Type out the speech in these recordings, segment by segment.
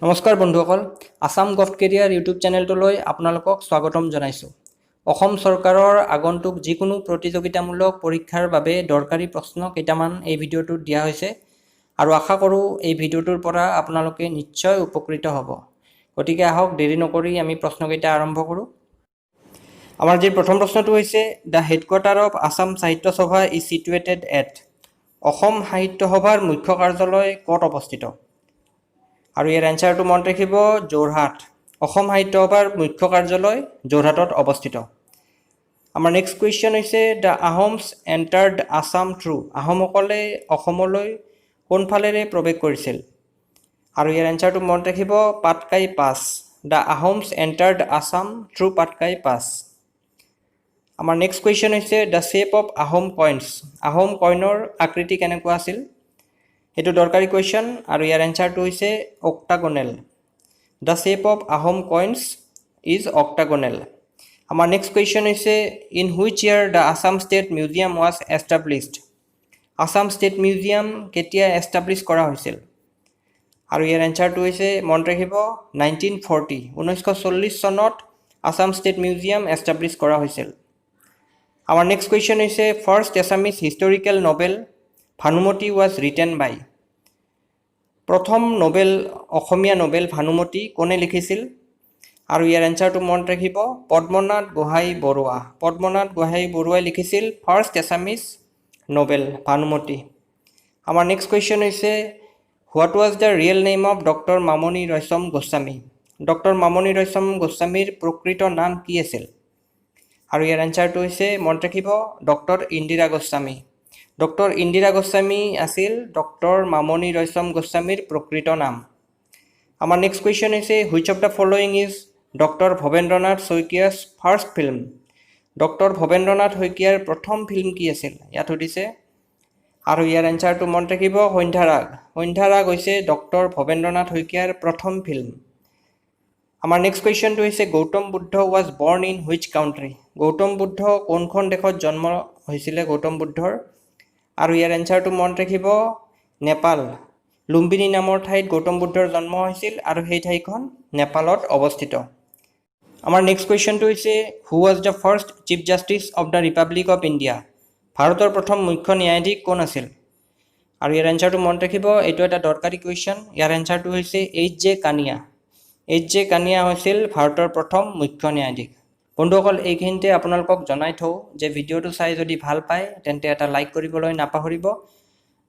নমস্কাৰ বন্ধুসকল, Assam gov career YouTube চেনেলটোলৈ আপোনালোকক স্বাগতম জনাইছোঁ। অসম চৰকাৰৰ আগন্তুক যিকোনো প্ৰতিযোগিতামূলক পৰীক্ষাৰ বাবে দৰকাৰী প্ৰশ্ন কেইটামান এই ভিডিঅ'টোত দিয়া হৈছে আৰু আশা কৰোঁ এই ভিডিঅ'টোৰ পৰা আপোনালোকে নিশ্চয় উপকৃত হ'ব। গতিকে আহক দেৰি নকৰি আমি প্ৰশ্নকেইটা আৰম্ভ কৰোঁ। আমাৰ যি প্ৰথম প্ৰশ্নটো হৈছে দ্য হেডকোৱাৰ্টাৰ অফ আসাম সাহিত্য সভা ইজ চিটুৱেটেড এট। অসম সাহিত্য সভাৰ মুখ্য কাৰ্যালয় ক'ত অৱস্থিত? আৰু ইয়াৰ এনচাৰটো মনত ৰাখিব যোৰহাট। অসম সাহিত্য সভাৰ মুখ্য কাৰ্যালয় যোৰহাটত অৱস্থিত। আমাৰ নেক্সট কুৱেশ্যন হৈছে the Ahoms entered Assam through. আহোমসকলে অসমলৈ কোনফালেৰে প্ৰৱেশ কৰিছিল? আৰু ইয়াৰ এনচাৰটো মনত ৰাখিব Patkai pass. The Ahoms entered Assam through Patkai pass. আমাৰ নেক্সট কুৱেশ্যন হৈছে the shape of Ahom coins. Ahom কইনৰ আকৃতি কেনেকুৱা আছিল? এইটো দৰকাৰী কুৱেশ্যন আৰু ইয়াৰ এনচাৰটো হৈছে octagonal. The shape of Ahom coins is octagonal. আমাৰ নেক্সট কুৱেশ্যন হৈছে in which year the Assam state museum was established. Assam state museum কেতিয়া এষ্টাব্লিছ কৰা হৈছিল? আৰু ইয়াৰ এনচাৰটো হৈছে মনত ৰাখিব 1940। 1940 চনত আছাম ষ্টেট মিউজিয়াম এষ্টাব্লিছ কৰা হৈছিল। আমাৰ নেক্সট কুৱেশ্যন হৈছে first Assamese historical novel Bhanumati was written by. প্ৰথম অসমীয়া নভেল ভানুমতী কোনে লিখিছিল? আৰু ইয়াৰ এনচাৰটো মনত ৰাখিব পদ্মনাথ গোহাঁই বৰুৱা। পদ্মনাথ গোহাঁই বৰুৱাই লিখিছিল ফাৰ্ষ্ট এছামিজ নভেল ভানুমতী। আমাৰ নেক্সট কুৱেশ্যন হৈছে what was the real name of doctor Mamoni Raisom Goswami. Doctor Mamoni Raisom গোস্বামীৰ প্ৰকৃত নাম কি আছিল? আৰু ইয়াৰ এনচাৰটো হৈছে মনত ৰাখিব ডক্টৰ ইন্দিৰা গোস্বামী। ডক্টৰ ইন্দিৰা গোস্বামী আছিল ডক্টৰ মামণি ৰয়ছম গোস্বামীৰ প্ৰকৃত নাম। আমাৰ নেক্সট কুৱেশ্যন হৈছে which of the following is doctor Bhabendranath Saikia's first film. Doctor Bhabendranath শইকীয়াৰ প্ৰথম ফিল্ম কি আছিল? ইয়াত সুধিছে আৰু ইয়াৰ এনচাৰটো মনত ৰাখিব সন্ধ্যাৰাগ। সন্ধ্যাৰাগ হৈছে ডক্টৰ ভৱেন্দ্ৰনাথ শইকীয়াৰ প্ৰথম ফিল্ম। আমাৰ নেক্সট কুৱেশ্যনটো হৈছে Gautam Buddha was born in which country. Gautam Buddha কোনখন দেশত জন্ম হৈছিলে গৌতম বুদ্ধৰ? আৰু ইয়াৰ এনচাৰটো মনত ৰাখিব নেপাল। লুম্বিনী নামৰ ঠাইত গৌতম বুদ্ধৰ জন্ম হৈছিল আৰু সেই ঠাইখন নেপালত অৱস্থিত। আমাৰ নেক্সট কুৱেশ্যনটো হৈছে who was the first chief justice of the Republic of India. ভাৰতৰ প্ৰথম মুখ্য ন্যায়াধীশ কোন আছিল? আৰু ইয়াৰ এনচাৰটো মনত ৰাখিব এইটো এটা দৰকাৰী কুৱেশ্যন। ইয়াৰ এনচাৰটো হৈছে H.J. কানিয়া। H.J. কানিয়া হৈছিল ভাৰতৰ প্ৰথম মুখ্য ন্যায়াধীশ। বন্ধুসকল, এইখিনিতে আপোনালোকক জনাই থওঁ যে ভিডিঅ'টো চাই যদি ভাল পায় তেন্তে এটা লাইক কৰিবলৈ নাপাহৰিব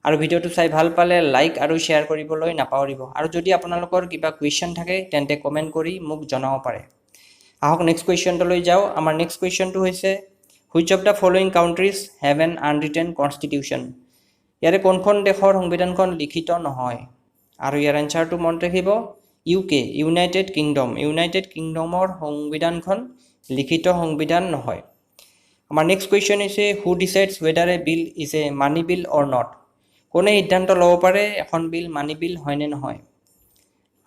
আৰু ভিডিঅ'টো চাই ভাল পালে লাইক আৰু শ্বেয়াৰ কৰিবলৈ নাপাহৰিব। আৰু যদি আপোনালোকৰ কিবা কুৱেশ্যন থাকে তেন্তে কমেণ্ট কৰি মোক জনাব পাৰে। আহক নেক্সট কুৱেশ্যনটোলৈ যাওঁ। আমাৰ নেক্সট কুৱেশ্যনটো হৈছে which of the following countries have an unwritten constitution. ইয়াৰে কোনখন দেশৰ সংবিধানখন লিখিত নহয়? আৰু ইয়াৰ এনচাৰটো মনত ৰাখিব UK ইউনাইটেড কিংডম। ইউনাইটেড কিংডমৰ সংবিধানখন লিখিত সংবিধান নহয়। আমাৰ নেক্সট কুৱেশ্যন হৈছে who decides whether a bill is a money bill or not. কোনে সিদ্ধান্ত ল'ব পাৰে এখন বিল মানি বিল হয়নে নহয়?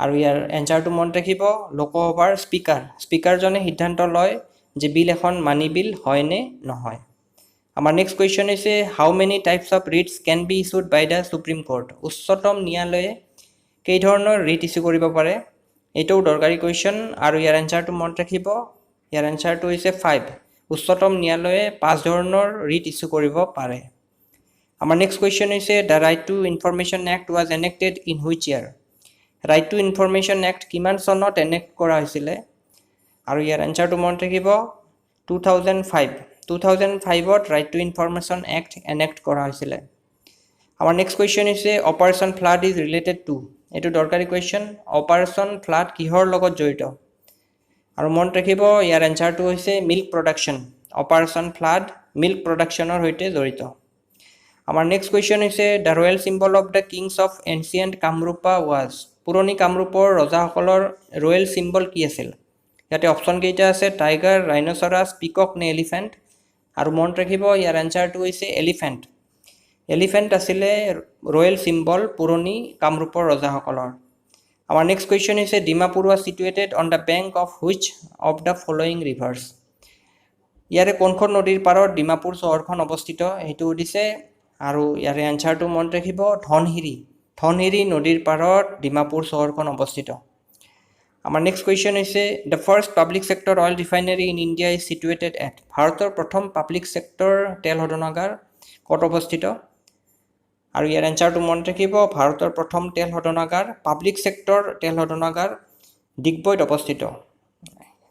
আৰু ইয়াৰ এনচাৰটো মনত ৰাখিব লোকসভাৰ স্পীকাৰ। স্পীকাৰজনে সিদ্ধান্ত লয় যে বিল এখন মানি বিল হয়নে নহয়। আমাৰ নেক্সট কুৱেশ্যন হৈছে how many types of writs can be issued by the Supreme Court. উচ্চতম ন্যায়ালয়ে কেইধৰণৰ ৰিট ইছ্যু কৰিব পাৰে? এইটোও দৰকাৰী কুৱেশ্যন আৰু ইয়াৰ এনচাৰটো মনত ৰাখিব। ইয়াৰ এনচাৰটো হৈছে 5। উচ্চতম ন্যায়ালয়ে 5 ধৰণৰ ৰিট ইছ্যু কৰিব পাৰে। আমাৰ নেক্সট কুৱেশ্যন হৈছে the right to information act was enacted in which year. Right to information act কিমান চনত এনেক্ট কৰা হৈছিলে? আৰু ইয়াৰ এনচাৰটো মনত ৰাখিব 2005। 2005ত ৰাইট টু ইনফৰমেশ্যন এক্ট এনেক্ট কৰা হৈছিলে। আমাৰ নেক্সট কুৱেশ্যন হৈছে operation flood is related to. এইটো দৰকাৰী কুৱেশ্যন। অপাৰেশ্যন ফ্লাড কিহৰ লগত জড়িত? আৰু মনত ৰাখিব ইয়াৰ এনচাৰটো হৈছে milk production. Operation flood milk প্ৰডাকশ্যনৰ সৈতে জড়িত। আমাৰ নেক্সট কুৱেশ্যন হৈছে the royal symbol of the Kings of ancient Kamrupa was. পুৰণি কামৰূপৰ ৰজাসকলৰ ৰয়েল চিম্বল কি আছিল? ইয়াতে অপশ্যন কেইটা আছে টাইগাৰ, ৰাইনচৰাছ, পিকক নে এলিফেণ্ট। আৰু মনত ৰাখিব ইয়াৰ এনচাৰটো হৈছে এলিফেণ্ট। এলিফেণ্ট আছিলে ৰয়েল চিম্বল পুৰণি কামৰূপৰ ৰজাসকলৰ। আমাৰ নেক্সট কুৱেশ্যন হৈছে Dimapur was situated on the bank of which of the following reverse. ইয়াৰে কোনখন নদীৰ পাৰত ডিমাপুৰ চহৰখন অৱস্থিত সেইটো সুধিছে আৰু ইয়াৰে এনচাৰটো মনত ৰাখিব ধনশিৰি। ধনশিৰি নদীৰ পাৰত ডিমাপুৰ চহৰখন অৱস্থিত। আমাৰ নেক্সট কুৱেশ্যন হৈছে the first public sector oil refinery in India is situated at ভাৰতৰ প্ৰথম পাব্লিক ছেক্টৰ তেল শোধনাগাৰ ক'ত অৱস্থিত আৰু ইয়াৰ এনচাৰটো মনত ৰাখিব ভাৰতৰ প্ৰথম তেল শোধনাগাৰ পাব্লিক ছেক্টৰ তেল শোধনাগাৰ ডিগবৈত অৱস্থিত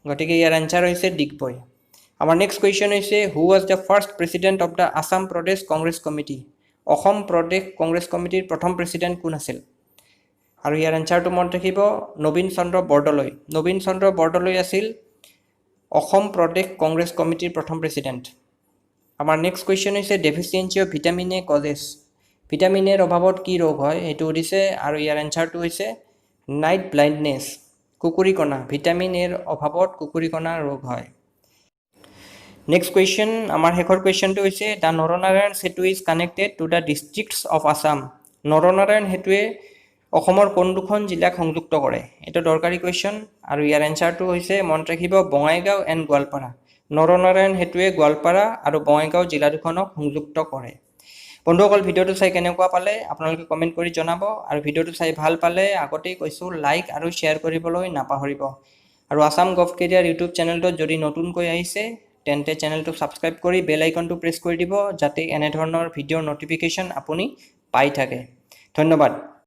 গতিকে ইয়াৰ এনচাৰ হৈছে ডিগবৈ আমাৰ নেক্সট কুৱেশ্যন হৈছে who was the first president of the Assam Pradesh Congress committee Assam Pradesh Congress কমিটিৰ প্ৰথম প্ৰেচিডেণ্ট কোন আছিল আৰু ইয়াৰ এনচাৰটো মনত ৰাখিব নবীন চন্দ্ৰ বৰদলৈ নবীন চন্দ্ৰ বৰদলৈ আছিল অসম প্ৰদেশ কংগ্ৰেছ কমিটিৰ প্ৰথম প্ৰেচিডেণ্ট আমাৰ নেক্সট কুৱেশ্যন হৈছে deficiency of vitamin A causes vitamin এৰ অভাৱত কি ৰোগ হয় এইটো সুধিছে আৰু ইয়াৰ এনচাৰটো হৈছে নাইট ব্লাইণ্ডনেছ কুকুৰীকণা ভিটামিন এৰ অভাৱত কুকুৰীকণা ৰোগ হয় নেক্সট কুৱেশ্যন আমাৰ শেষৰ কুৱেশ্যনটো হৈছে the Naranarayan Setu is connected to the districts of Assam নৰনাৰায়ণ সেতুৱে অসমৰ কোন দুখন জিলাক সংযুক্ত কৰে এইটো দৰকাৰী কুৱেশ্যন আৰু ইয়াৰ এনচাৰটো হৈছে মনত ৰাখিব বঙাইগাঁও এণ্ড গোৱালপাৰা নৰনাৰায়ণ সেতুৱে গোৱালপাৰা আৰু বঙাইগাঁও জিলা দুখনক সংযুক্ত কৰে বন্ধুসকল ভিডিঅ'টো চাই কেনেকুৱা পালে আপোনালোকে কমেণ্ট কৰি জনাব আৰু ভিডিঅ'টো চাই ভাল পালে আগতেই কৈছোঁ লাইক আৰু শ্বেয়াৰ কৰিবলৈ নাপাহৰিব আৰু আছাম গভ কেৰিয়াৰ ইউটিউব চেনেলটোত যদি নতুনকৈ আহিছে তেন্তে চেনেলটো ছাবস্ক্ৰাইব কৰি বেল আইকনটো প্ৰেছ কৰি দিব যাতে এনেধৰণৰ ভিডিঅ'ৰ ন'টিফিকেশ্যন আপুনি পাই থাকে ধন্যবাদ